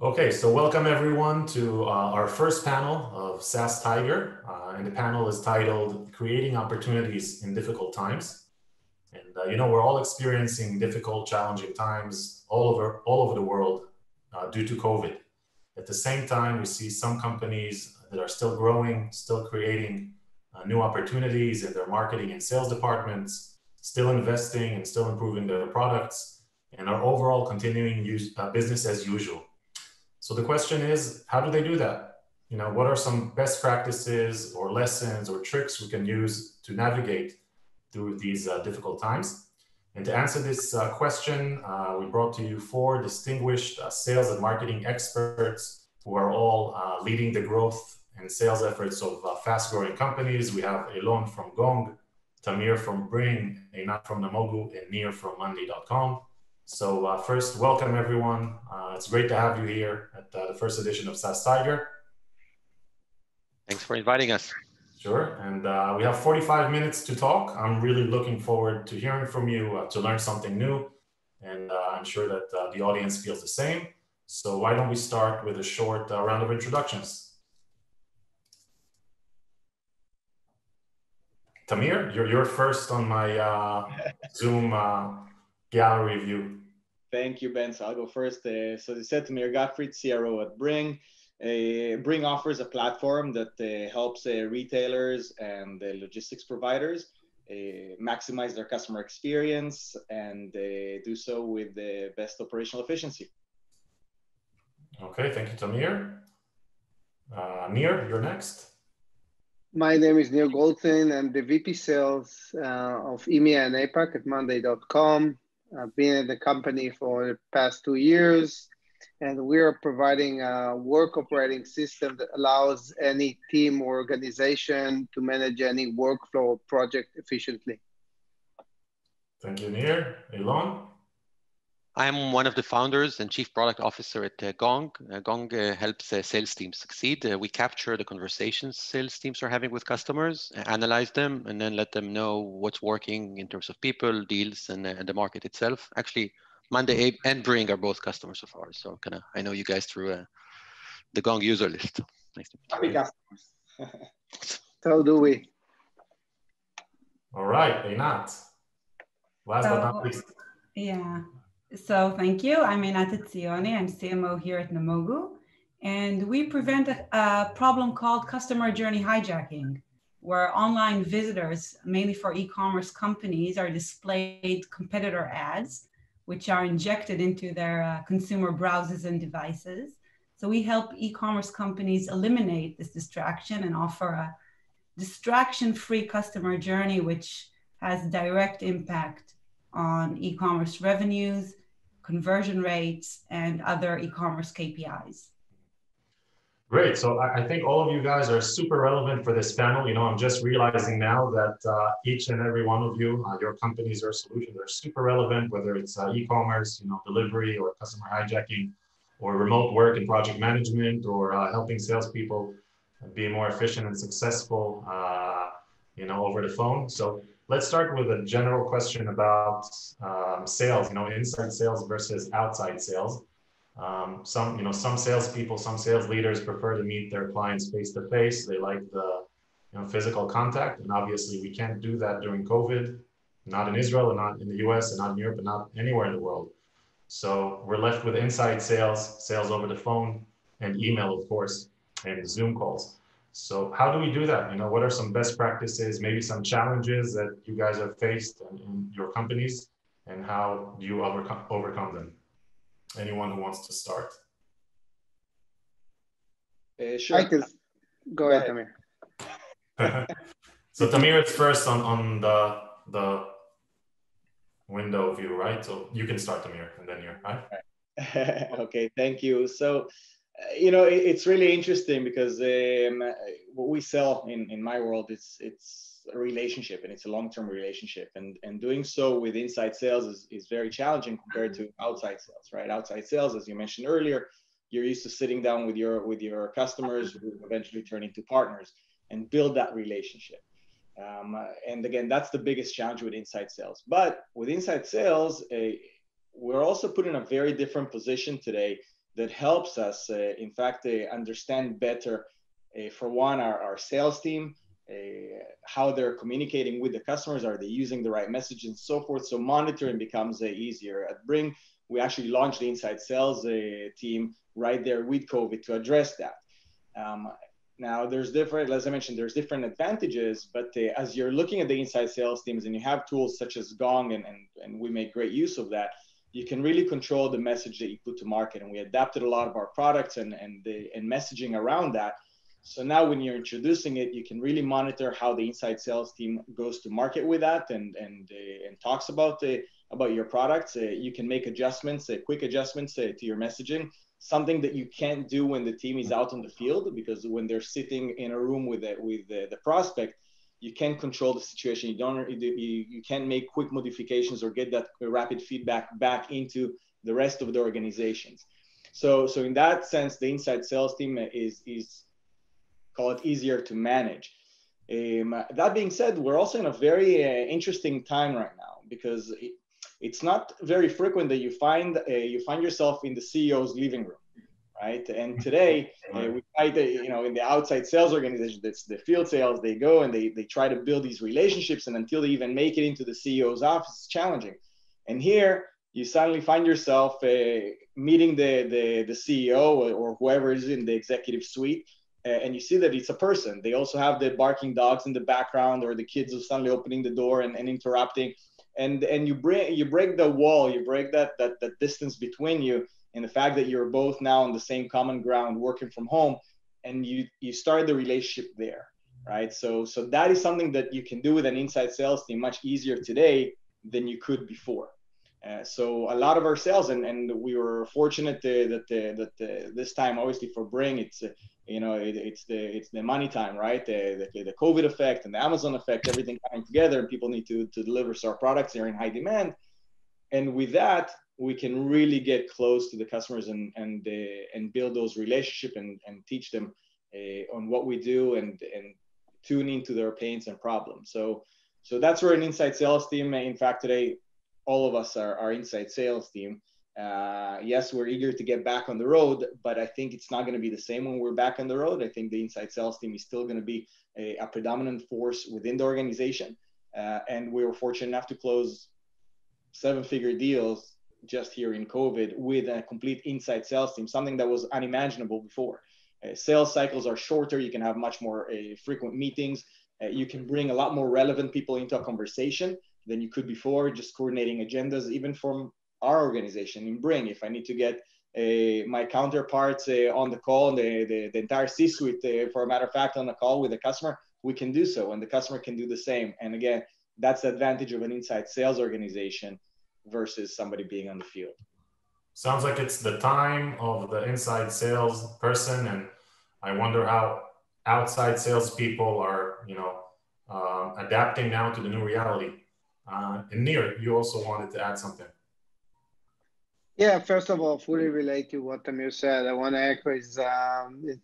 Okay, so welcome everyone to our first panel of SaaS Tiger, and the panel is titled Creating Opportunities in Difficult Times. And we're all experiencing difficult, challenging times all over the world due to COVID. At the same time, we see some companies that are still growing, still creating new opportunities in their marketing and sales departments, still investing and still improving their products, and are overall continuing business as usual. So the question is, how do they do that? What are some best practices or lessons or tricks we can use to navigate through these difficult times? And to answer this question, we brought to you four distinguished sales and marketing experts who are all leading the growth and sales efforts of fast-growing companies. We have Eilon from Gong, Tamir from Bringg, Einat from Namogoo, and Nir from Monday.com. So first, welcome everyone. It's great to have you here at the first edition of SaaS Tiger. Thanks for inviting us. Sure, and we have 45 minutes to talk. I'm really looking forward to hearing from you, to learn something new, and I'm sure that the audience feels the same. So why don't we start with a short round of introductions. Tamir, you're first on my Zoom gallery view. Thank you, Ben. So I'll go first. So they said Tamir Gotfried, CRO at Bringg. Bringg offers a platform that helps retailers and logistics providers maximize their customer experience and do so with the best operational efficiency. Okay, thank you, Tamir. Nir, you're next. My name is Nir Goldstein. I'm the VP Sales of EMEA and APAC at Monday.com. I've been at the company for the past 2 years, and we are providing a work operating system that allows any team or organization to manage any workflow or project efficiently. Thank you, Nir. Eilon? I'm one of the founders and chief product officer at Gong. Gong helps sales teams succeed. We capture the conversations sales teams are having with customers, analyze them, and then let them know what's working in terms of people, deals, and the market itself. Actually, Monday and Bringg are both customers of ours, so I know you guys through the Gong user list. Nice to meet you. Happy customers. So do we. All right, Einat. Last but not least. Yeah. So thank you. I'm Einat Etzioni. I'm CMO here at Namogoo. And we prevent a problem called customer journey hijacking, where online visitors, mainly for e-commerce companies, are displayed competitor ads, which are injected into their consumer browsers and devices. So we help e-commerce companies eliminate this distraction and offer a distraction-free customer journey, which has direct impact on e-commerce revenues, conversion rates, and other e-commerce KPIs. Great. So I think all of you guys are super relevant for this panel. I'm just realizing now that each and every one of you, your companies or solutions are super relevant, whether it's e-commerce, delivery or customer hijacking, or remote work and project management, or helping salespeople be more efficient and successful, over the phone. So let's start with a general question about sales, inside sales versus outside sales. Some salespeople, some sales leaders prefer to meet their clients face to face. They like the physical contact, and obviously we can't do that during COVID, not in Israel, and not in the US, and not in Europe, and not anywhere in the world. So we're left with inside sales over the phone, and email, of course, and Zoom calls. So how do we do that? What are some best practices, maybe some challenges that you guys have faced in your companies, and how do you overcome them? Anyone who wants to start? Sure. I can. Go ahead, Tamir. So Tamir is first on the window view, right? So you can start, Tamir, and then you're right. Okay, thank you. So, it's really interesting because what we sell in my world, it's a relationship, and it's a long-term relationship, and doing so with inside sales is very challenging compared to outside sales, right? Outside sales, as you mentioned earlier, you're used to sitting down with your customers who eventually turn into partners and build that relationship. And again, that's the biggest challenge with inside sales. But with inside sales, we're also put in a very different position today that helps us, in fact, understand better, for one, our sales team, how they're communicating with the customers, are they using the right message and so forth. So monitoring becomes easier. At Bringg, we actually launched the inside sales team right there with COVID to address that. Now there's different, as I mentioned, there's different advantages, but as you're looking at the inside sales teams and you have tools such as Gong, and we make great use of that, you can really control the message that you put to market. And we adapted a lot of our products and messaging around that. So now when you're introducing it, you can really monitor how the inside sales team goes to market with that and talks about your products. You can make adjustments, quick adjustments to your messaging, something that you can't do when the team is out on the field, because when they're sitting in a room with the prospect, you can't control the situation. You can't make quick modifications or get that rapid feedback back into the rest of the organizations. So in that sense, the inside sales team is call it easier to manage. That being said, we're also in a very interesting time right now, because it's not very frequent that you find yourself in the CEO's living room, right? And today we find that, in the outside sales organization, that's the field sales, they go and they try to build these relationships, and until they even make it into the CEO's office, it's challenging. And here you suddenly find yourself meeting the CEO or whoever is in the executive suite, and you see that it's a person. They also have the barking dogs in the background, or the kids are suddenly opening the door and interrupting. And you break the wall, you break that distance between you, and the fact that you're both now on the same common ground, working from home, and you start the relationship there, right? So that is something that you can do with an inside sales team much easier today than you could before. So a lot of our sales, and we were fortunate that this time, obviously for Bringg, it's the money time, right? The COVID effect and the Amazon effect, everything coming together, and people need to deliver. So our products are in high demand, and with that, we can really get close to the customers and build those relationships and teach them on what we do and tune into their pains and problems. So that's where an inside sales team. In fact, today, all of us are our inside sales team. Yes, we're eager to get back on the road, but I think it's not going to be the same when we're back on the road. I think the inside sales team is still going to be a predominant force within the organization. And we were fortunate enough to close 7-figure deals just here in COVID with a complete inside sales team, something that was unimaginable before. Sales cycles are shorter. You can have much more frequent meetings. You can bring a lot more relevant people into a conversation than you could before, just coordinating agendas, even from our organization in Bringg. If I need to get my counterparts on the call, the entire C-suite, for a matter of fact, on the call with the customer, we can do so, and the customer can do the same. And again, that's the advantage of an inside sales organization versus somebody being on the field. Sounds like it's the time of the inside sales person, and I wonder how outside salespeople are, adapting now to the new reality. And Nir, you also wanted to add something. Yeah, first of all, fully relate to what Tamir said. I want to echo his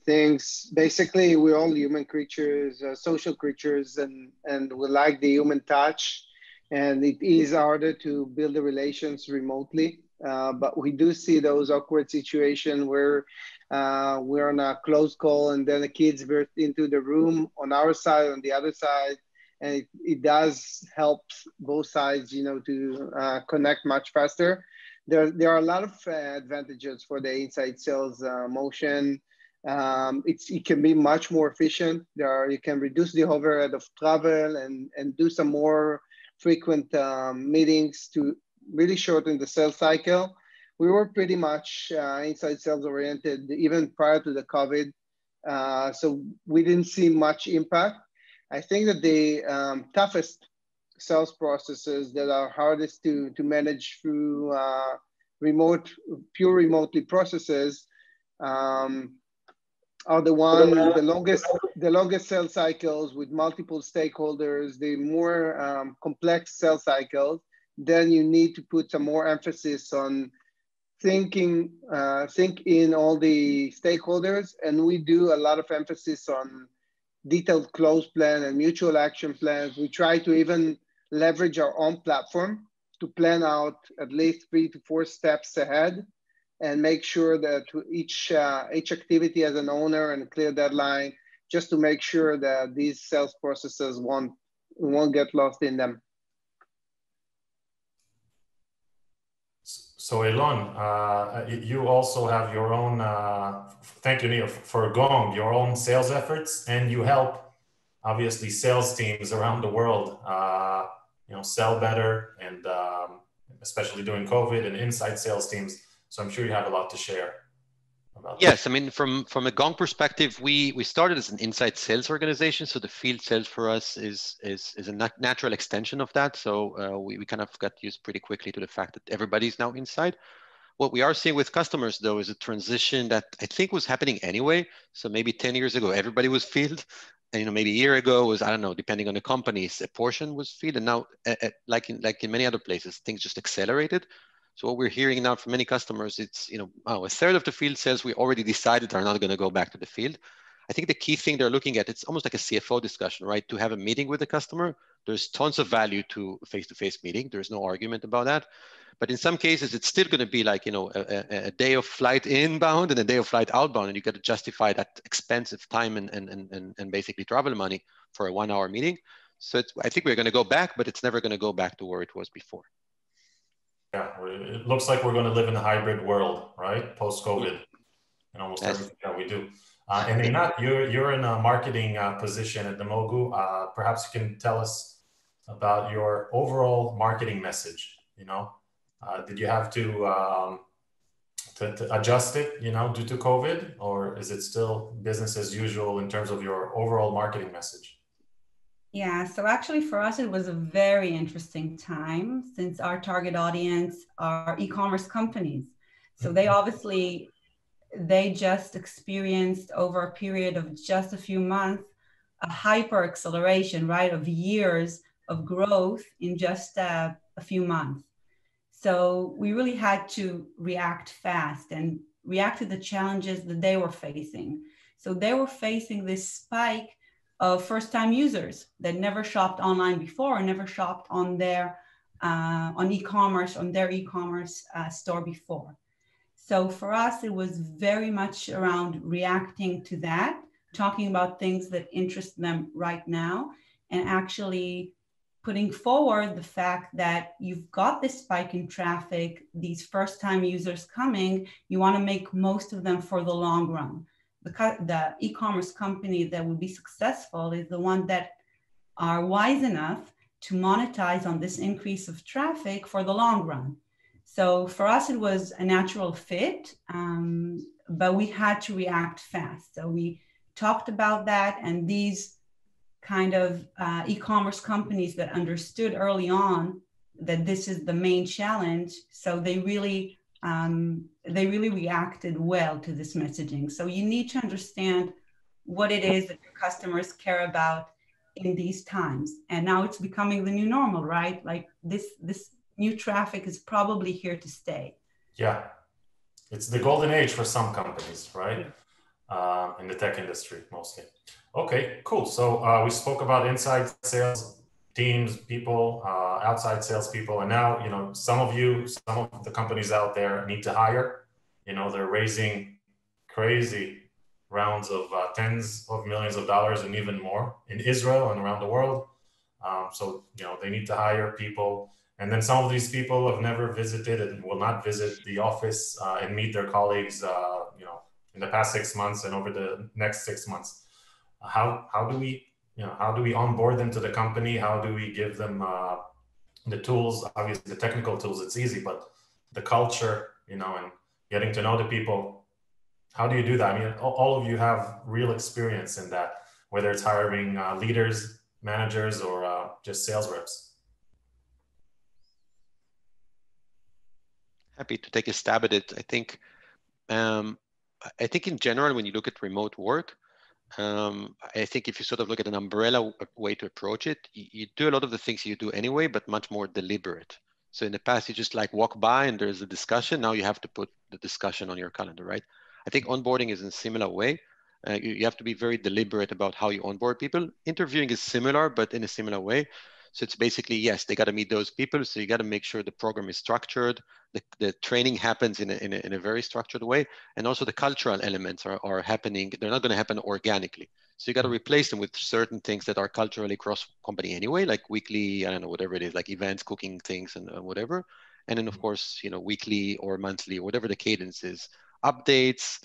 things. Basically, we're all human creatures, social creatures, and we like the human touch. And it is harder to build the relations remotely. But we do see those awkward situations where we're on a close call and then the kids burst into the room on our side, on the other side. And it does help both sides, to connect much faster. There are a lot of advantages for the inside sales motion. It can be much more efficient. You can reduce the overhead of travel and do some more frequent meetings to really shorten the sales cycle. We were pretty much inside sales oriented even prior to the COVID. So we didn't see much impact. I think that the toughest sales processes that are hardest to manage through pure remotely processes are the longest sales cycles with multiple stakeholders, the more complex sales cycles. Then you need to put some more emphasis on think in all the stakeholders, and we do a lot of emphasis on detailed close plan and mutual action plans. We try to even leverage our own platform to plan out at least 3 to 4 steps ahead and make sure that each activity has an owner and a clear deadline, just to make sure that these sales processes won't get lost in them. So Eilon, you also have your own, thank you, Neil, for Gong, your own sales efforts, and you help, obviously, sales teams around the world, sell better, and especially during COVID, and inside sales teams. So I'm sure you have a lot to share about Yes, I mean, from a Gong perspective, we started as an inside sales organization. So the field sales for us is a natural extension of that. So we kind of got used pretty quickly to the fact that everybody's now inside. What we are seeing with customers, though, is a transition that I think was happening anyway. So maybe 10 years ago, everybody was field. And maybe a year ago was, I don't know, depending on the companies, a portion was field. And now, like in many other places, things just accelerated. So what we're hearing now from many customers, it's, a third of the field sales we already decided are not going to go back to the field. I think the key thing they're looking at, it's almost like a CFO discussion, right? To have a meeting with the customer, there's tons of value to face-to-face meeting. There's no argument about that. But in some cases, it's still going to be like, a day of flight inbound and a day of flight outbound, and you got to justify that expensive time and basically travel money for a 1-hour meeting. So I think we're going to go back, but it's never going to go back to where it was before. Yeah, it looks like we're going to live in a hybrid world, right? Post-COVID, and almost everything that we do. And Einat, you're in a marketing position at Namogoo. Perhaps you can tell us about your overall marketing message. Did you have to adjust it, due to COVID, or is it still business as usual in terms of your overall marketing message? Yeah, so actually for us, it was a very interesting time since our target audience are e-commerce companies. So they just experienced over a period of just a few months, a hyper acceleration, right, of years of growth in just a few months. So we really had to react fast and react to the challenges that they were facing. So they were facing this spike of first-time users that never shopped online before or never shopped on their e-commerce, on their e-commerce store before. So for us, it was very much around reacting to that, talking about things that interest them right now, and actually putting forward the fact that you've got this spike in traffic, these first-time users coming, you want to make most of them for the long run. The e-commerce company that will be successful is the one that are wise enough to monetize on this increase of traffic for the long run. So for us, it was a natural fit, but we had to react fast. So we talked about that, and these kind of e-commerce companies that understood early on that this is the main challenge, so they really reacted well to this messaging. So you need to understand what it is that your customers care about in these times. And now it's becoming the new normal, right? Like this new traffic is probably here to stay. Yeah, it's the golden age for some companies, right? In the tech industry, mostly. Okay, cool. So we spoke about inside sales teams, people, outside salespeople, and now, some of the companies out there need to hire. They're raising crazy rounds of tens of millions of dollars and even more in Israel and around the world. So they need to hire people, and then some of these people have never visited and will not visit the office and meet their colleagues. In the past 6 months and over the next 6 months. How do we onboard them to the company? How do we give them the tools? Obviously, the technical tools, it's easy, but the culture, and getting to know the people, how do you do that? I mean, all of you have real experience in that, whether it's hiring leaders, managers, or just sales reps. Happy to take a stab at it. I think in general, when you look at remote work, I think if you sort of look at an umbrella way to approach it, you do a lot of the things you do anyway, but much more deliberate. So in the past, you just like walk by and there's a discussion. Now you have to put the discussion on your calendar, right? I think onboarding is in a similar way. You have to be very deliberate about how you onboard people. Interviewing is similar, but in a similar way. So it's basically, yes, they got to meet those people. So you got to make sure the program is structured, the training happens in a very structured way, and also the cultural elements are happening. They're not going to happen organically. So you got to replace them with certain things that are culturally cross-company anyway, like weekly, I don't know, whatever it is, like events, cooking things, and whatever. And then, of course, weekly or monthly, or whatever the cadence is, updates,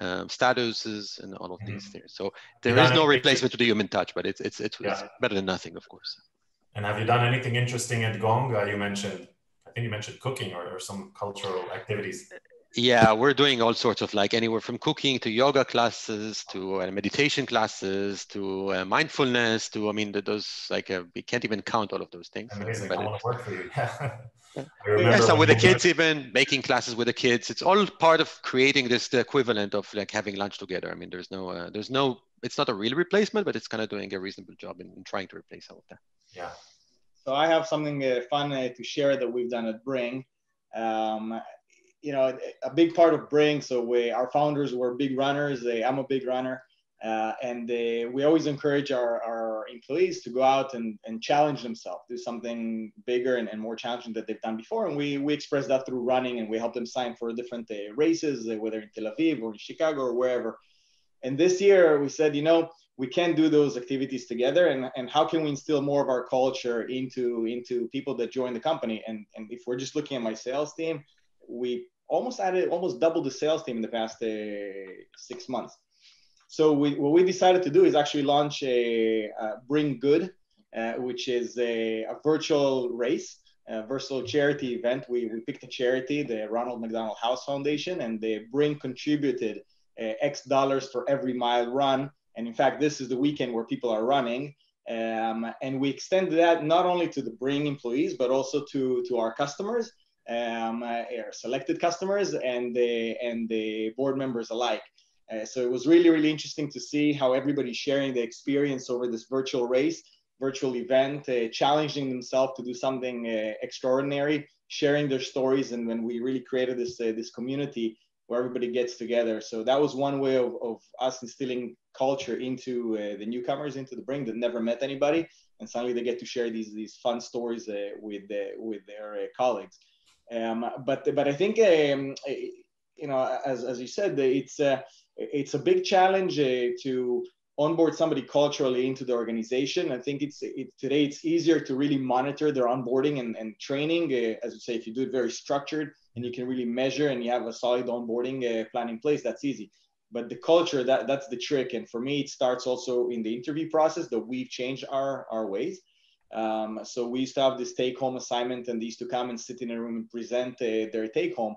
statuses, and all of these things. So there is no replacement to the human touch, but it's better than nothing, of course. And have you done anything interesting at Gong? I think you mentioned cooking or some cultural activities. Yeah, we're doing all sorts of, like, anywhere from cooking to yoga classes to meditation classes to mindfulness to, I mean, those, like, we can't even count all of those things. Amazing. I want to work for you. So with the kids, even making classes with the kids, it's all part of creating the equivalent of like having lunch together. I mean, there's no, it's not a real replacement, but it's kind of doing a reasonable job in trying to replace all of that. Yeah. So I have something fun to share that we've done at Bringg. A big part of Bringg, so our founders were big runners. I'm a big runner. And we always encourage our employees to go out and challenge themselves, do something bigger and more challenging that they've done before. And we express that through running, and we help them sign for different races, whether in Tel Aviv or in Chicago or wherever. And this year we said, we can't do those activities together. And how can we instill more of our culture into people that join the company? And if we're just looking at my sales team, we almost doubled the sales team in the past 6 months. So what we decided to do is actually launch a Bring Good, which is a virtual race, a virtual charity event. We picked a charity, the Ronald McDonald House Foundation, and Bring contributed X dollars for every mile run. And in fact, this is the weekend where people are running. And we extended that not only to the Bring employees, but also to our customers, our selected customers, and the board members alike. So it was really, really interesting to see how everybody's sharing the experience over this virtual race, virtual event, challenging themselves to do something extraordinary, sharing their stories. And when we really created this community where everybody gets together. So that was one way of us instilling culture into the newcomers into the Bring that never met anybody. And suddenly they get to share these fun stories with their colleagues. But I think, as you said, it's a big challenge to onboard somebody culturally into the organization. I think today it's easier to really monitor their onboarding and training. As you say, if you do it very structured and you can really measure and you have a solid onboarding plan in place, that's easy. But the culture, that's the trick. And for me, it starts also in the interview process that we've changed our ways. So we used to have this take-home assignment, and they used to come and sit in a room and present their take-home.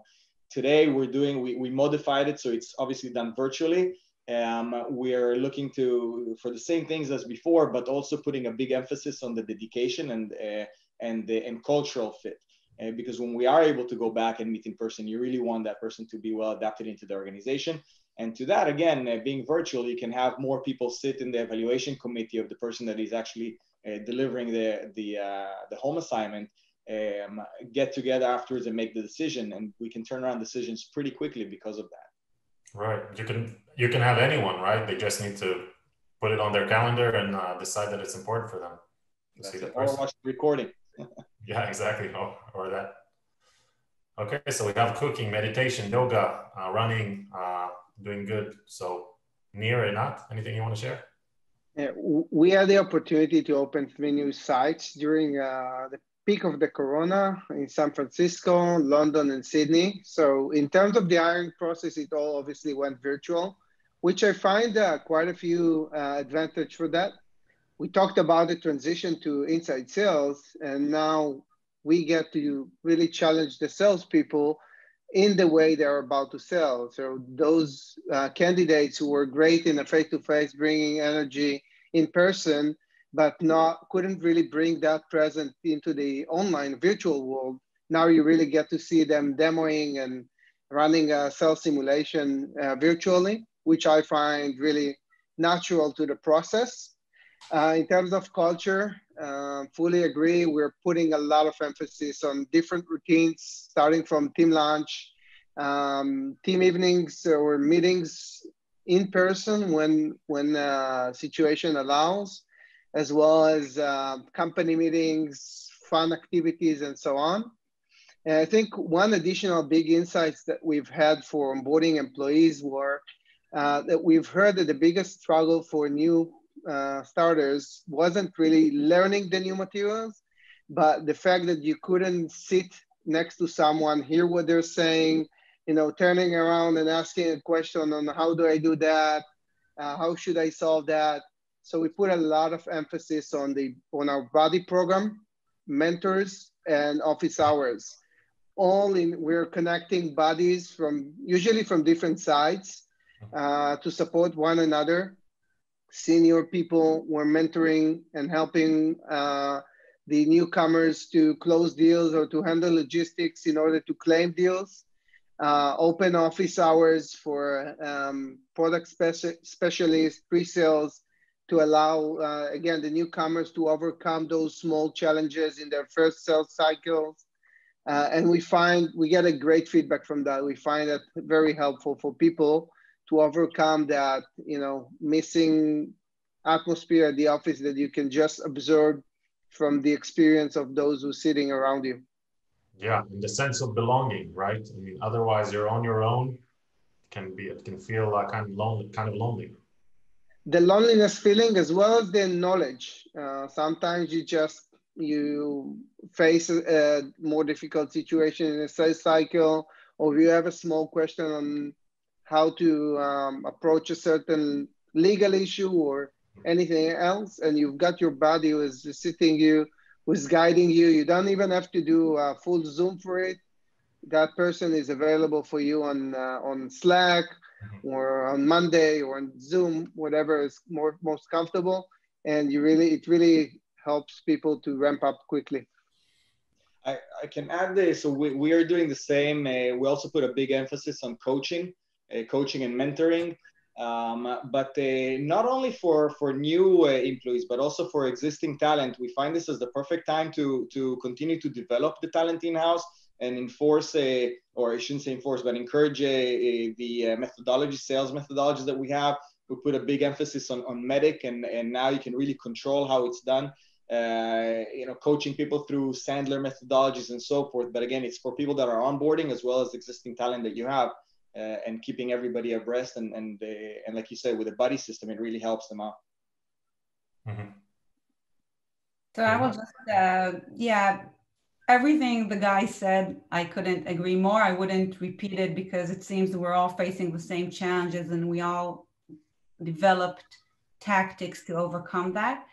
Today we modified it, so it's obviously done virtually. We are looking for the same things as before, but also putting a big emphasis on the dedication and cultural fit. Because when we are able to go back and meet in person, you really want that person to be well adapted into the organization. And to that, again, being virtual, you can have more people sit in the evaluation committee of the person that is actually delivering the home assignment. Get together afterwards and make the decision, and we can turn around decisions pretty quickly because of that. Right. You can have anyone, right? They just need to put it on their calendar and decide that it's important for them to see the person. Or watch the recording. Yeah, exactly. Or that. Okay, so we have cooking, meditation, yoga, running, doing good. So Nir, Einat, anything you want to share? Yeah, we had the opportunity to open 3 new sites during the peak of the Corona in San Francisco, London, and Sydney. So in terms of the hiring process, it all obviously went virtual, which I find quite a few advantage for that. We talked about the transition to inside sales, and now we get to really challenge the salespeople in the way they're about to sell. So those candidates who were great in a face-to-face, bringing energy in person, but couldn't really bring that present into the online virtual world. Now you really get to see them demoing and running a sales simulation virtually, which I find really natural to the process. In terms of culture, fully agree. We're putting a lot of emphasis on different routines, starting from team lunch, team evenings or meetings in person when situation allows, as well as company meetings, fun activities, and so on. And I think one additional big insights that we've had for onboarding employees were that we've heard that the biggest struggle for new starters wasn't really learning the new materials, but the fact that you couldn't sit next to someone, hear what they're saying, turning around and asking a question on how do I do that? How should I solve that? So we put a lot of emphasis on our body program, mentors, and office hours. We're connecting bodies usually from different sides to support one another. Senior people were mentoring and helping the newcomers to close deals or to handle logistics in order to claim deals. Open office hours for product specialists, pre-sales, to allow, again, the newcomers to overcome those small challenges in their first sales cycles. And we get a great feedback from that. We find that very helpful for people to overcome that, missing atmosphere at the office that you can just observe from the experience of those who are sitting around you. Yeah, and the sense of belonging, right? I mean, otherwise you're on your own. It can feel kind of lonely. The loneliness feeling as well as the knowledge. Sometimes you face a more difficult situation in a sales cycle, or you have a small question on how to approach a certain legal issue or anything else, and you've got your buddy who is who's guiding you. You don't even have to do a full Zoom for it. That person is available for you on Slack or on Monday or on Zoom, whatever is most comfortable. And it really helps people to ramp up quickly. I can add this. So we are doing the same. We also put a big emphasis on coaching and mentoring. But not only for new employees, but also for existing talent. We find this as the perfect time to continue to develop the talent in-house and enforce, or I shouldn't say enforce, but encourage the sales methodologies that we have. We put a big emphasis on medic, and now you can really control how it's done. Coaching people through Sandler methodologies and so forth. But again, it's for people that are onboarding as well as existing talent that you have. And keeping everybody abreast, and like you said, with a buddy system, it really helps them out. Mm-hmm. So I will just, everything the guy said, I couldn't agree more. I wouldn't repeat it because it seems we're all facing the same challenges and we all developed tactics to overcome that.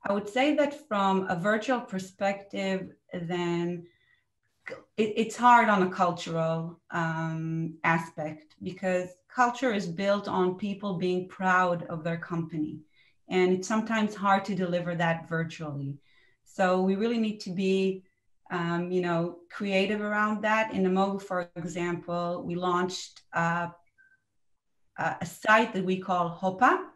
I would say that from a virtual perspective, then it's hard on a cultural aspect, because culture is built on people being proud of their company. And it's sometimes hard to deliver that virtually. So we really need to be, creative around that. In Namogoo, for example, we launched a site that we call Hopa,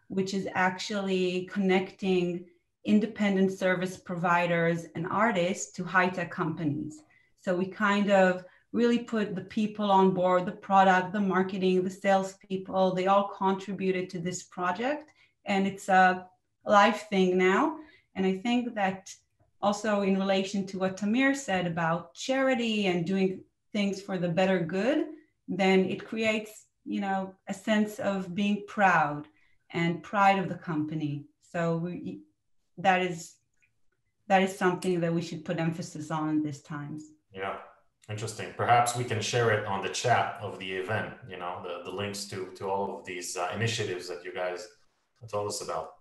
which is actually connecting independent service providers and artists to high-tech companies. So we kind of really put the people on board, the product, the marketing, the salespeople, they all contributed to this project. And it's a live thing now. And I think that also in relation to what Tamir said about charity and doing things for the better good, then it creates, a sense of being proud and pride of the company. So that is something that we should put emphasis on in these times. Yeah, interesting. Perhaps we can share it on the chat of the event, the links to all of these initiatives that you guys told us about.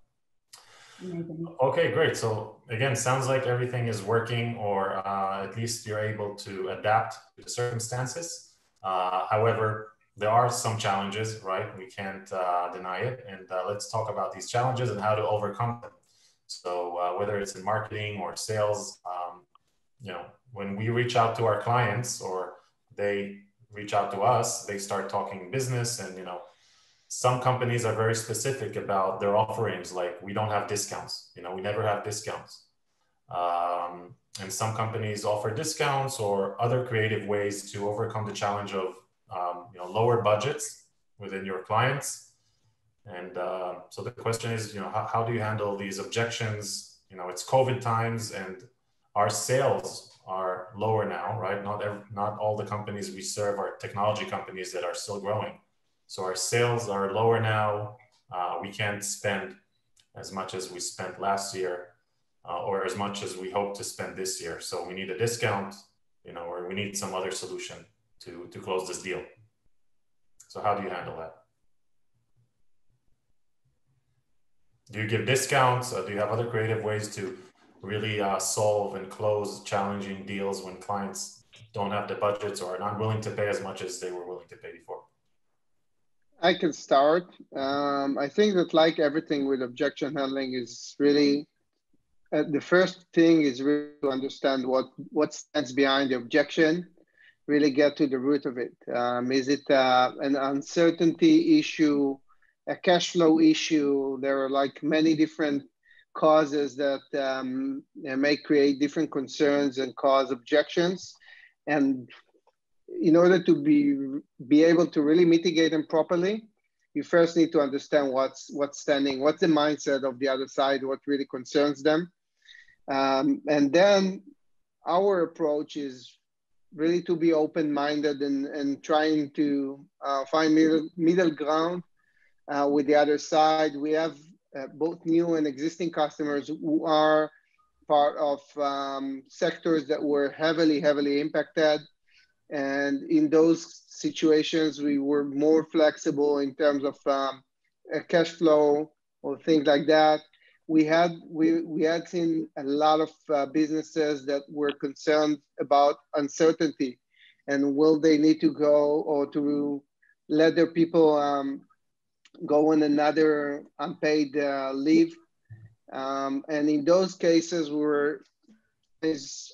Okay, great. So again, sounds like everything is working, or at least you're able to adapt to the circumstances. However, there are some challenges, right? We can't deny it. And let's talk about these challenges and how to overcome them. So whether it's in marketing or sales, when we reach out to our clients or they reach out to us, they start talking business, and some companies are very specific about their offerings, like we don't have discounts, we never have discounts. And some companies offer discounts or other creative ways to overcome the challenge of lower budgets within your clients. And so the question is, how do you handle these objections? It's COVID times and our sales are lower now, right? Not all the companies we serve are technology companies that are still growing. So our sales are lower now. We can't spend as much as we spent last year or as much as we hope to spend this year. So we need a discount, or we need some other solution to close this deal. So how do you handle that? Do you give discounts? Do you have other creative ways to really solve and close challenging deals when clients don't have the budgets or are not willing to pay as much as they were willing to pay before? I can start. I think that like everything with objection handling is really, the first thing is really to understand what stands behind the objection, really get to the root of it. Is it an uncertainty issue, a cash flow issue? There are like many different causes that may create different concerns and cause objections. And in order to be able to really mitigate them properly, you first need to understand what's the mindset of the other side, what really concerns them. And then our approach is really to be open-minded and trying to find middle ground with the other side. We have both new and existing customers who are part of sectors that were heavily impacted. And in those situations, we were more flexible in terms of cash flow or things like that. We had seen a lot of businesses that were concerned about uncertainty and will they need to go or to let their people go on another unpaid leave. And in those cases, we were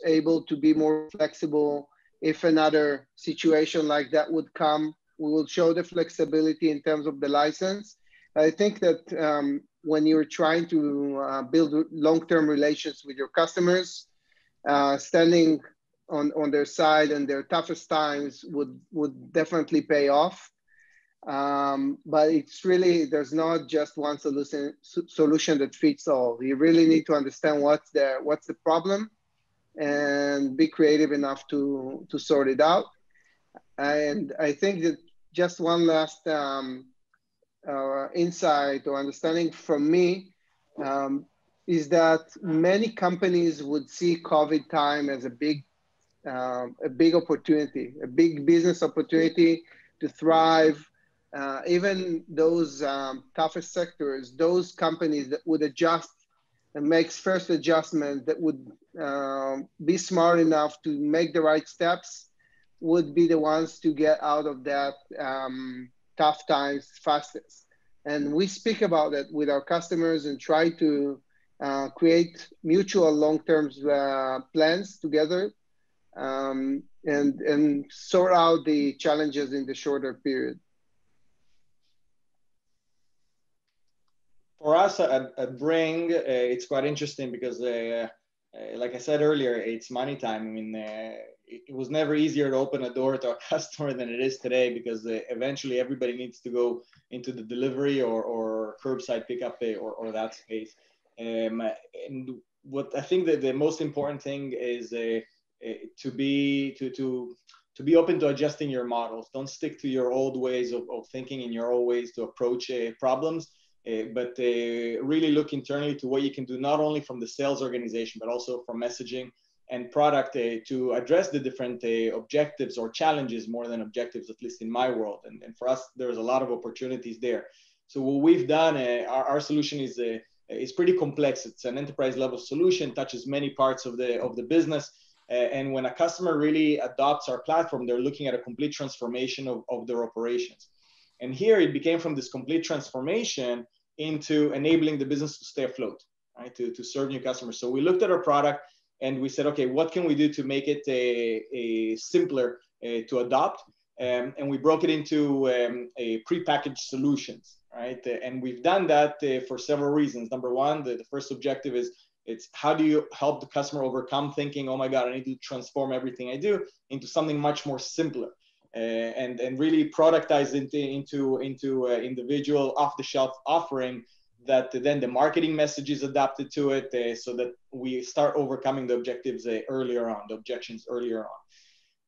able to be more flexible. If another situation like that would come, we will show the flexibility in terms of the license. I think that when you're trying to build long-term relations with your customers, standing on their side and their toughest times would definitely pay off. But it's really, there's not just one solution that fits all. You really need to understand what's the problem and be creative enough to sort it out. And I think that just one last insight or understanding from me is that many companies would see COVID time as a big opportunity, a big business opportunity to thrive. Even those toughest sectors, those companies that would adjust and make first adjustment, that would be smart enough to make the right steps, would be the ones to get out of that tough times fastest. And we speak about it with our customers and try to create mutual long-term plans together and sort out the challenges in the shorter period. For us at Bringg, it's quite interesting because, like I said earlier, it's money time. I mean, it was never easier to open a door to a customer than it is today, because eventually everybody needs to go into the delivery or curbside pickup or that space. And what I think that the most important thing is to be open to adjusting your models. Don't stick to your old ways of thinking and your old ways to approach problems. But really look internally to what you can do, not only from the sales organization, but also from messaging and product to address the different objectives or challenges more than objectives, at least in my world. And for us, there's a lot of opportunities there. So what we've done, our solution is pretty complex. It's an enterprise level solution, touches many parts of the business. And when a customer really adopts our platform, they're looking at a complete transformation of their operations. And here it became from this complete transformation into enabling the business to stay afloat, right? To serve new customers. So we looked at our product and we said, okay, what can we do to make it a simpler to adopt? And we broke it into a prepackaged solutions, right? And we've done that for several reasons. Number one, the first objective is it's how do you help the customer overcome thinking, oh my God, I need to transform everything I do into something much more simpler. and really productize into individual off-the-shelf offering that then the marketing message is adapted to it, so that we start overcoming the objectives earlier on, the objections earlier on.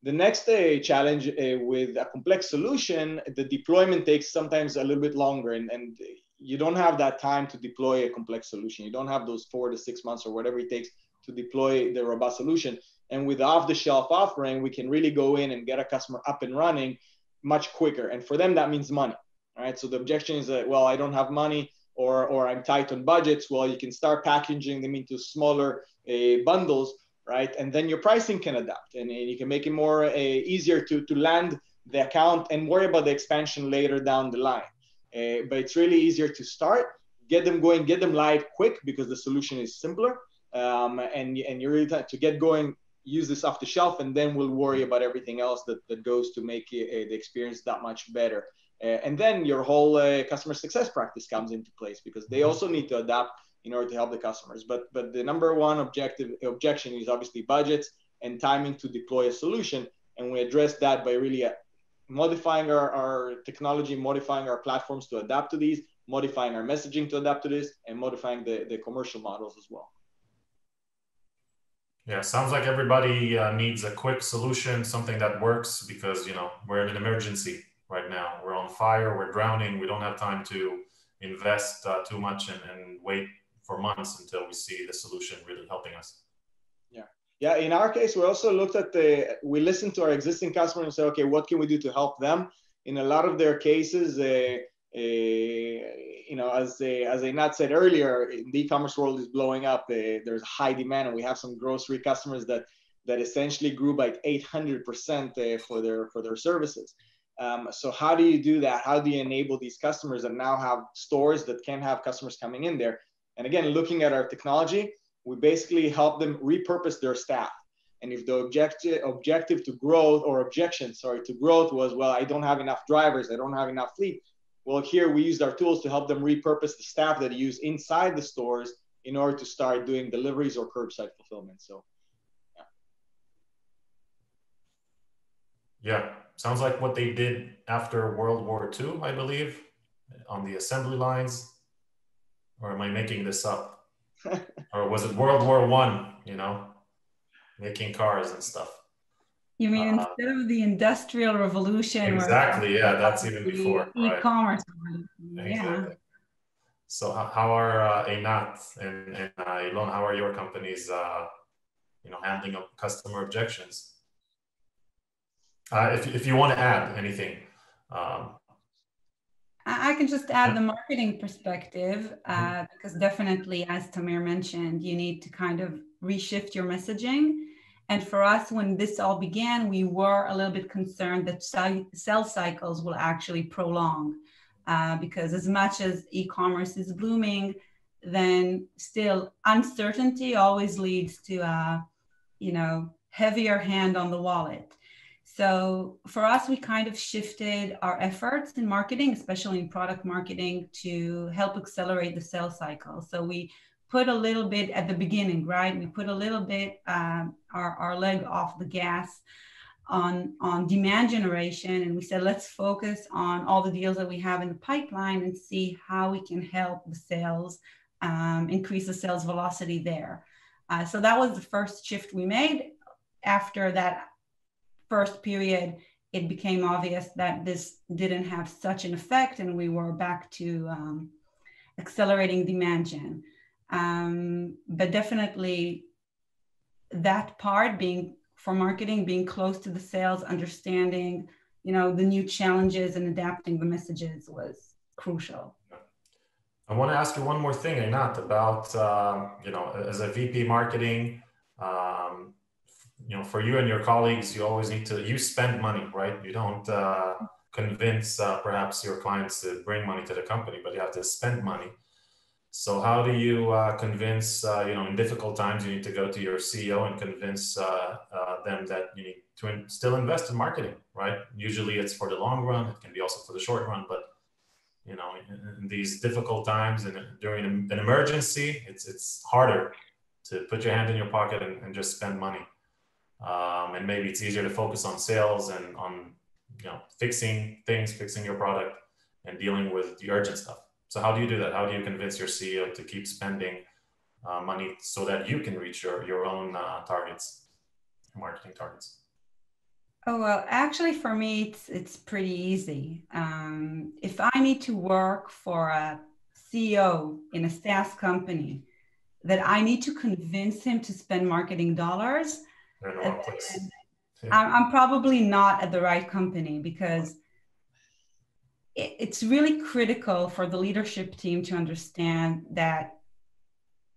The next challenge with a complex solution, the deployment takes sometimes a little bit longer, and you don't have that time to deploy a complex solution. You don't have those 4 to 6 months or whatever it takes to deploy the robust solution. And with the off-the-shelf offering, we can really go in and get a customer up and running much quicker. And for them, that means money, right? So the objection is that, well, I don't have money, or I'm tight on budgets. Well, you can start packaging them into smaller bundles, right? And then your pricing can adapt, and you can make it more easier to land the account and worry about the expansion later down the line. But it's really easier to start, get them going, get them live quick because the solution is simpler. And you're really to get going, use this off the shelf, and then we'll worry about everything else that goes to make the experience that much better. And then your whole customer success practice comes into place because they also need to adapt in order to help the customers. But the number one objection is obviously budgets and timing to deploy a solution. And we address that by really modifying our technology, modifying our platforms to adapt to these, modifying our messaging to adapt to this, and modifying the commercial models as well. Yeah, sounds like everybody needs a quick solution, something that works, because we're in an emergency right now. We're on fire, we're drowning. We don't have time to invest too much and wait for months until we see the solution really helping us. Yeah, in our case, we also looked at we listened to our existing customers and said, okay, what can we do to help them? In a lot of their cases, as Einat said earlier, the e-commerce world is blowing up. There's high demand, and we have some grocery customers that essentially grew by 800% for their services. So how do you do that? How do you enable these customers that now have stores that can have customers coming in there? And again, looking at our technology, we basically help them repurpose their staff. And if the objective to growth, or objection, sorry, to growth was, well, I don't have enough drivers, I don't have enough fleet. Well, here we used our tools to help them repurpose the staff that you use inside the stores in order to start doing deliveries or curbside fulfillment. So, yeah, sounds like what they did after World War II, I believe, on the assembly lines. Or am I making this up? Or was it World War I, making cars and stuff? You mean instead of the Industrial Revolution? Exactly, yeah, that's even before. E-commerce. Right. Exactly. So how are Einat and Eilon, how are your companies, handling customer objections? If you want to add anything. I can just add the marketing perspective, because definitely, as Tamir mentioned, you need to kind of reshift your messaging. And for us, when this all began, we were a little bit concerned that sales cycles will actually prolong, because as much as e-commerce is blooming, then still uncertainty always leads to a, heavier hand on the wallet. So for us, we kind of shifted our efforts in marketing, especially in product marketing, to help accelerate the sales cycle. So we put a little bit at the beginning, right? We put a little bit our leg off the gas on demand generation, and we said, let's focus on all the deals that we have in the pipeline and see how we can help the sales, increase the sales velocity there. So that was the first shift we made. After that first period, it became obvious that this didn't have such an effect, and we were back to accelerating demand gen. But definitely that part for marketing, being close to the sales, understanding, the new challenges and adapting the messages was crucial. I want to ask you one more thing, Einat, about, as a VP marketing, for you and your colleagues, you always need you spend money, right? You don't convince perhaps your clients to bring money to the company, but you have to spend money. So how do you convince, in difficult times, you need to go to your CEO and convince them that you need to still invest in marketing, right? Usually it's for the long run. It can be also for the short run, but in these difficult times and during an emergency, it's harder to put your hand in your pocket and just spend money. And maybe it's easier to focus on sales and on fixing things, fixing your product, and dealing with the urgent stuff. So how do you do that? How do you convince your CEO to keep spending money so that you can reach your own targets, marketing targets? Oh, well, actually, for me, it's pretty easy. If I need to work for a CEO in a SaaS company, that I need to convince him to spend marketing dollars, They're in the wrong place. I'm probably not at the right company, because it's really critical for the leadership team to understand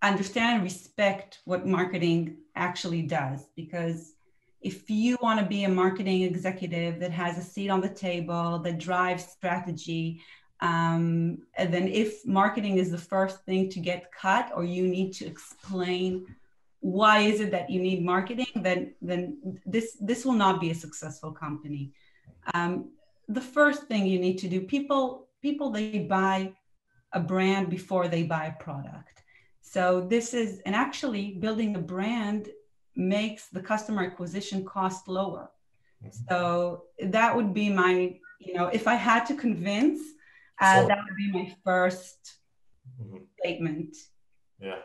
and respect what marketing actually does. Because if you want to be a marketing executive that has a seat on the table, that drives strategy, and then if marketing is the first thing to get cut, or you need to explain why is it that you need marketing, then this will not be a successful company. The first thing you need to do, people, they buy a brand before they buy a product. So and actually building a brand makes the customer acquisition cost lower. So that would be my, if I had to convince, that would be my first statement. Yeah.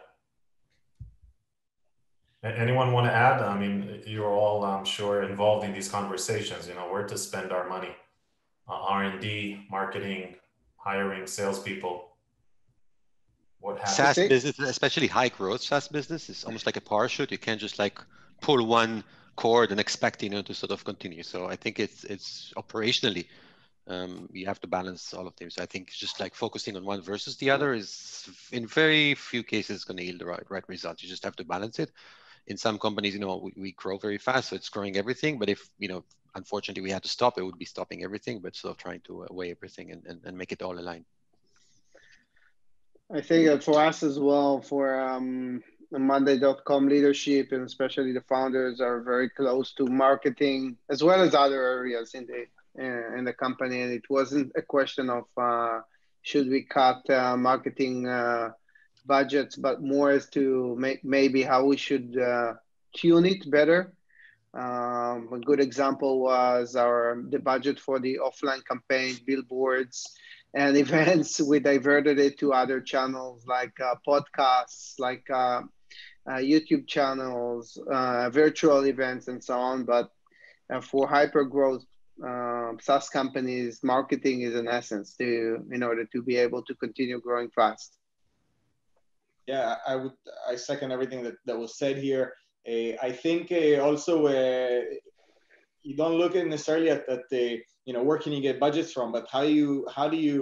Anyone want to add? I mean, you're all, I'm sure, involved in these conversations, where to spend our money. R&D, marketing, hiring salespeople. What happens? SaaS business, especially high growth SaaS business, is almost like a parachute. You can't just like pull one cord and expect to sort of continue. So I think it's operationally, you have to balance all of them. So I think just like focusing on one versus the other is in very few cases going to yield the right result. You just have to balance it. In some companies, we grow very fast, so it's growing everything. But if unfortunately we had to stop, it would be stopping everything, but sort of trying to weigh everything and make it all align. I think that for us as well, for the Monday.com leadership, and especially the founders, are very close to marketing as well as other areas in the company. And it wasn't a question of should we cut marketing budgets, but more as to maybe how we should tune it better. A good example was the budget for the offline campaign, billboards, and events. We diverted it to other channels like podcasts, like YouTube channels, virtual events, and so on. But for hyper growth SaaS companies, marketing is an essence in order to be able to continue growing fast. Yeah, I second everything that was said here. I think also you don't look at necessarily at where can you get budgets from, but how do you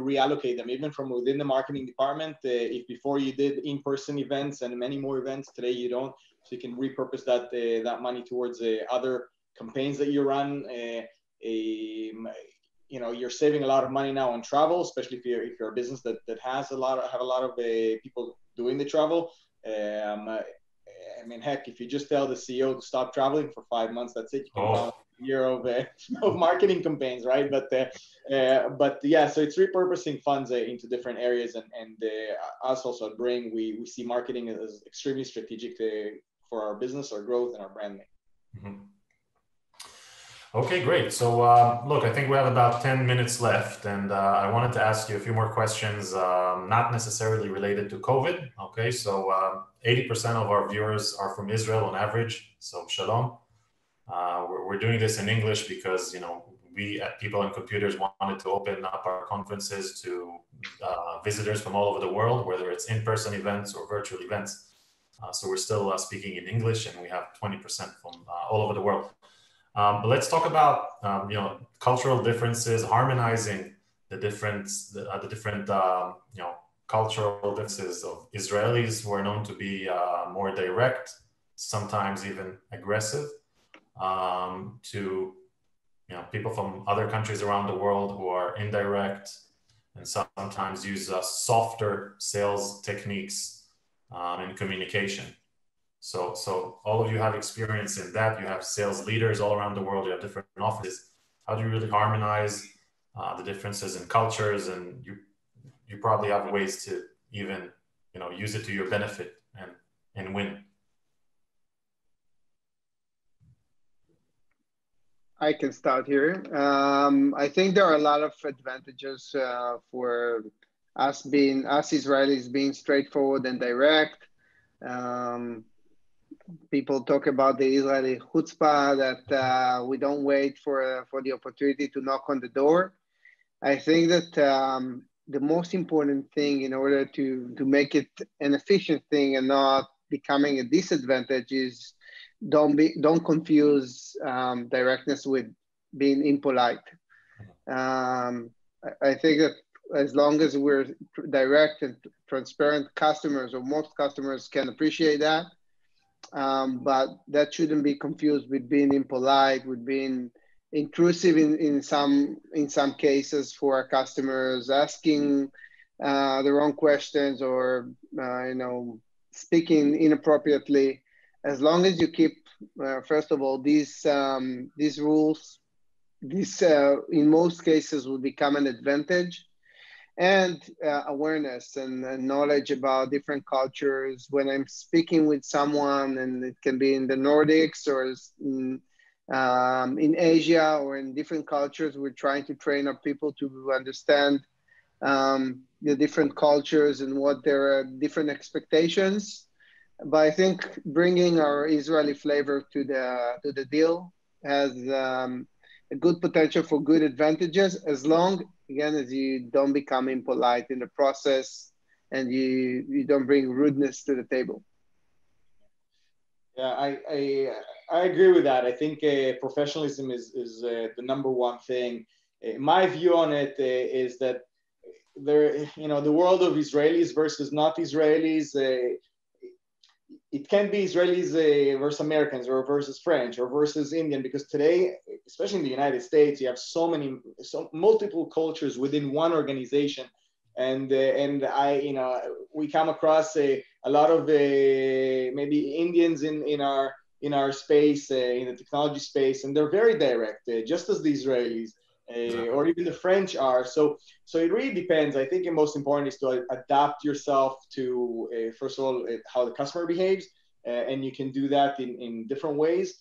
reallocate them, even from within the marketing department? If before you did in-person events and many more events, today you don't, so you can repurpose that money towards other campaigns that you run. You're saving a lot of money now on travel, especially if you're a business that has a lot of people doing the travel. I mean, heck, if you just tell the CEO to stop traveling for 5 months, that's it. You can run a year of marketing campaigns, right? But yeah, so it's repurposing funds into different areas, and us also at Bringg, we see marketing as extremely strategic for our business, our growth, and our branding. Mm-hmm. Okay, great. So look, I think we have about 10 minutes left, and I wanted to ask you a few more questions, not necessarily related to COVID. Okay, so 80% of our viewers are from Israel on average, so shalom. We're doing this in English because, we at People and Computers wanted to open up our conferences to visitors from all over the world, whether it's in-person events or virtual events. So we're still speaking in English, and we have 20% from all over the world. But let's talk about cultural differences, harmonizing the different cultural differences of Israelis who are known to be more direct, sometimes even aggressive, to people from other countries around the world who are indirect and sometimes use softer sales techniques in communication. So all of you have experience in that. You have sales leaders all around the world. You have different offices. How do you really harmonize the differences in cultures? And you probably have ways to even use it to your benefit and win. I can start here. I think there are a lot of advantages for us Israelis being straightforward and direct. People talk about the Israeli chutzpah, that we don't wait for the opportunity to knock on the door. I think that the most important thing in order to make it an efficient thing and not becoming a disadvantage is don't confuse directness with being impolite. I think that as long as we're direct and transparent, customers or most customers can appreciate that. But that shouldn't be confused with being impolite, with being intrusive in some cases for our customers, asking the wrong questions or speaking inappropriately. As long as you keep, first of all, these rules, in most cases will become an advantage. And awareness and knowledge about different cultures. When I'm speaking with someone, and it can be in the Nordics or in Asia or in different cultures, we're trying to train our people to understand the different cultures and what their different expectations. But I think bringing our Israeli flavor to the deal has a good potential for good advantages, as long, again, as you don't become impolite in the process and you don't bring rudeness to the table. Yeah, I agree with that. I think professionalism is the number one thing. My view on it is that the world of Israelis versus not Israelis, it can't be Israelis versus Americans or versus French or versus Indian, because today, especially in the United States, you have multiple cultures within one organization, and we come across a lot of maybe Indians in our space, in the technology space, and they're very direct, just as the Israelis. Or even the French are. So it really depends. I think the most important is to adapt yourself to, first of all, how the customer behaves, and you can do that in different ways.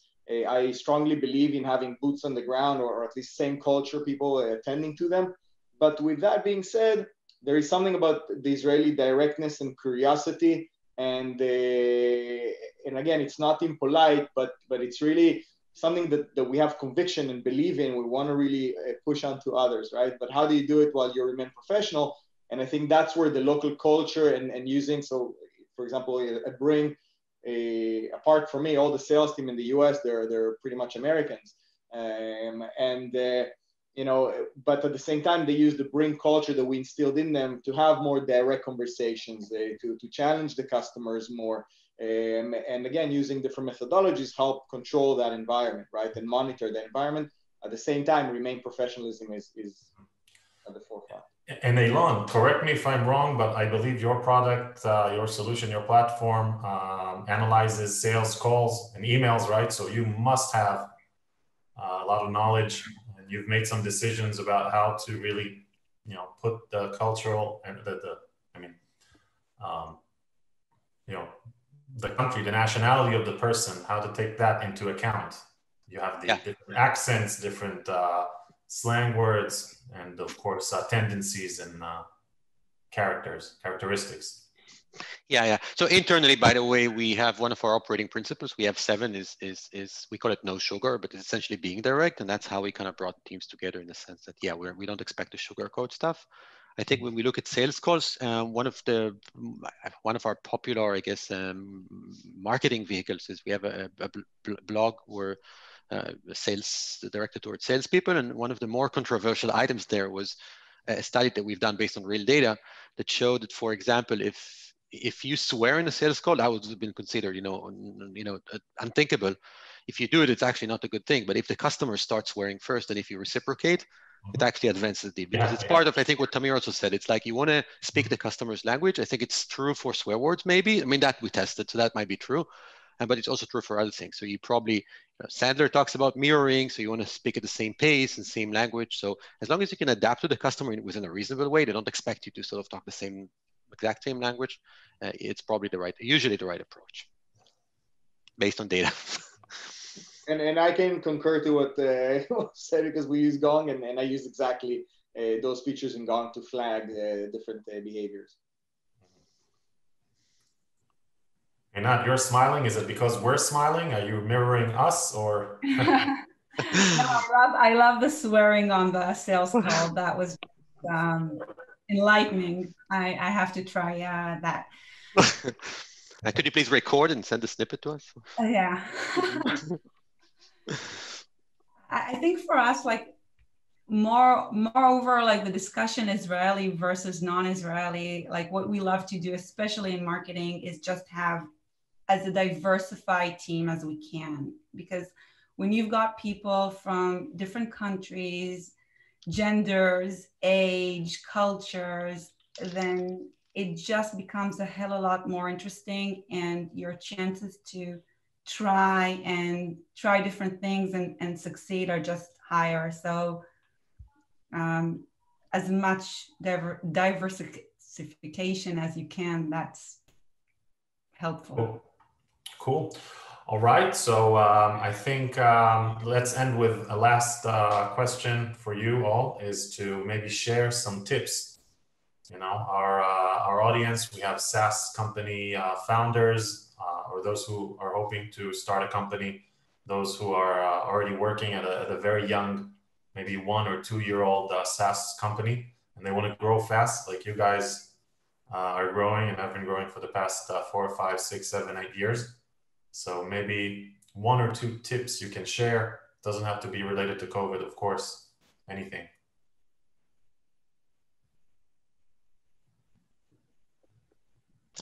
I strongly believe in having boots on the ground, or at least same culture people attending to them. But with that being said, there is something about the Israeli directness and curiosity, and again, it's not impolite, but it's really something that we have conviction and believe in. We want to really push on to others, right? But how do you do it while you remain professional? And I think that's where the local culture and using, so for example, at Bringg, apart from me, all the sales team in the US, they're pretty much Americans. But at the same time, they use the Bringg culture that we instilled in them to have more direct conversations, to challenge the customers more. And again, using different methodologies help control that environment, right? And monitor the environment. At the same time, remain professionalism is at the forefront. And Eilon, correct me if I'm wrong, but I believe your product, your solution, your platform analyzes sales calls and emails, right? So you must have a lot of knowledge, and you've made some decisions about how to really, put the cultural and the country, the nationality of the person, how to take that into account. You have the different accents, different slang words, and of course tendencies and characteristics. Yeah. So internally, by the way, we have one of our operating principles. We have 7 is we call it no sugar, but it's essentially being direct, and that's how we kind of brought teams together in the sense that we don't expect to sugarcoat stuff. I think when we look at sales calls, one of our popular, I guess, marketing vehicles is we have a blog where sales directed towards salespeople, and one of the more controversial items there was a study that we've done based on real data that showed that, for example, if you swear in a sales call, that would have been considered, unthinkable. If you do it, it's actually not a good thing. But if the customer starts swearing first, and if you reciprocate, it actually advances the deal, because it's part of, I think, what Tamir also said. It's like you want to speak the customer's language. I think it's true for swear words, maybe. I mean, that we tested, so that might be true. But it's also true for other things. So you probably, Sandler talks about mirroring, so you want to speak at the same pace and same language. So as long as you can adapt to the customer within a reasonable way, they don't expect you to sort of talk the exact same language. It's probably usually the right approach based on data. And I can concur to what was said, because we use Gong, and I use exactly those features in Gong to flag different behaviors. Einat, you're smiling. Is it because we're smiling? Are you mirroring us, or? No, I love the swearing on the sales call. That was enlightening. I have to try that. Could you please record and send a snippet to us? Yeah. I think for us, like, moreover, like the discussion Israeli versus non-Israeli, like what we love to do, especially in marketing, is just have as a diversified team as we can. Because when you've got people from different countries, genders, age, cultures, then it just becomes a hell of a lot more interesting, and your chances to try different things and succeed are just higher. So as much diversification as you can, that's helpful. Cool. All right. So I think let's end with a last question for you all, is to maybe share some tips. You know, our audience, we have SaaS company founders, or those who are hoping to start a company, those who are already working at a very young, maybe 1 or 2 year old SaaS company, and they want to grow fast like you guys are growing and have been growing for the past 4, 5, 6, 7, 8 years. So maybe 1 or 2 tips you can share. Doesn't have to be related to COVID, of course, anything.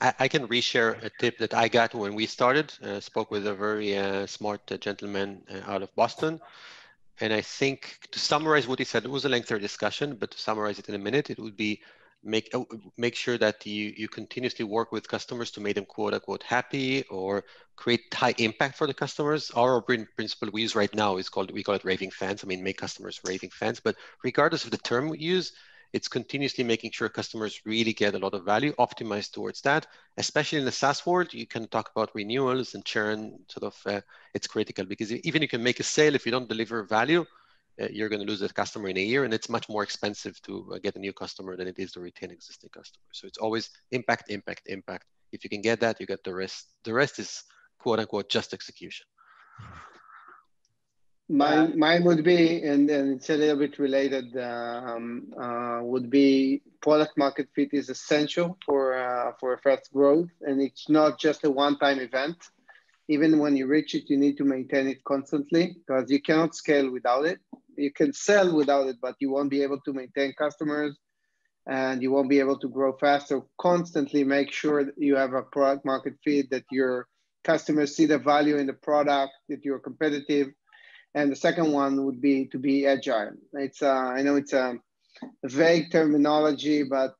I can reshare a tip that I got when we started. Spoke with a very smart gentleman out of Boston. And I think, to summarize what he said, it was a lengthier discussion, but to summarize it in a minute, it would be make sure that you continuously work with customers to make them quote unquote happy, or create high impact for the customers. Our principle we use right now is we call it raving fans. I mean, make customers raving fans, but regardless of the term we use, it's continuously making sure customers really get a lot of value, optimized towards that. Especially in the SaaS world, you can talk about renewals and churn, it's critical, because even you can make a sale, if you don't deliver value, you're going to lose that customer in a year, and it's much more expensive to get a new customer than it is to retain existing customers. So it's always impact, impact, impact. If you can get that, you get the rest. The rest is quote unquote just execution. Mine would be, and it's a little bit related, would be product market fit is essential for fast growth, and it's not just a one-time event. Even when you reach it, you need to maintain it constantly, because you cannot scale without it. You can sell without it, but you won't be able to maintain customers, and you won't be able to grow fast. So constantly make sure that you have a product market fit, that your customers see the value in the product, that you're competitive. And the second one would be to be agile. It's I know it's a vague terminology, but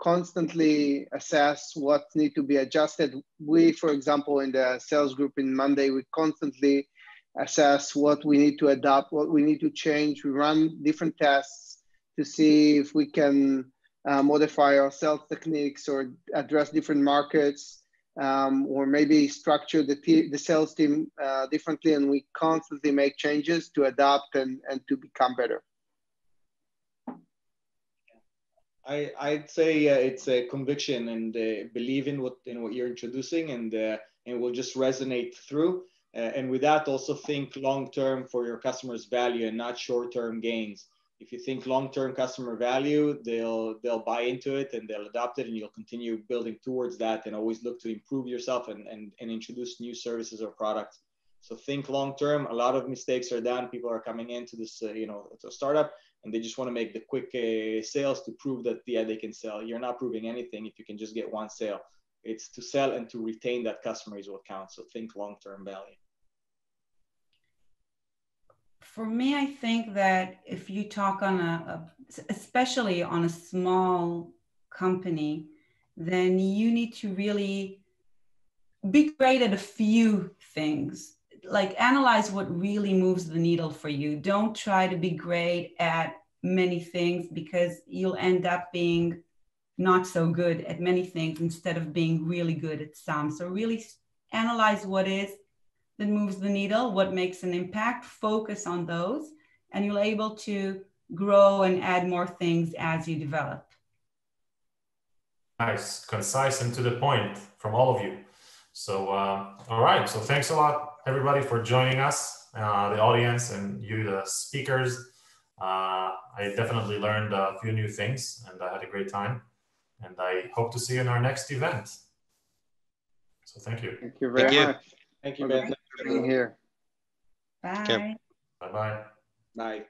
constantly assess what needs to be adjusted. We, for example, in the sales group in Monday, we constantly assess what we need to adapt, what we need to change. We run different tests to see if we can modify our sales techniques or address different markets. Or maybe structure the sales team differently, and we constantly make changes to adapt and to become better. I'd say it's a conviction and believe in what you're introducing, and it will just resonate through. And with that, also think long-term for your customers' value and not short-term gains. If you think long-term customer value, they'll buy into it and they'll adopt it, and you'll continue building towards that, and always look to improve yourself and introduce new services or products. So think long-term. A lot of mistakes are done. People are coming into this, it's a startup, and they just want to make the quick sales to prove that, yeah, they can sell. You're not proving anything if you can just get one sale. It's to sell and to retain that customer is what counts. So think long-term value. For me, I think that if you talk on especially on a small company, then you need to really be great at a few things. Like, analyze what really moves the needle for you. Don't try to be great at many things, because you'll end up being not so good at many things instead of being really good at some. So really analyze what is that moves the needle, what makes an impact, focus on those, and you'll be able to grow and add more things as you develop. Nice, concise and to the point from all of you. So, all right. So thanks a lot, everybody, for joining us, the audience and you, the speakers. I definitely learned a few new things and I had a great time. And I hope to see you in our next event. So thank you. Thank you very much. Thank you, Ben. For being here. Bye. Bye-bye. Bye.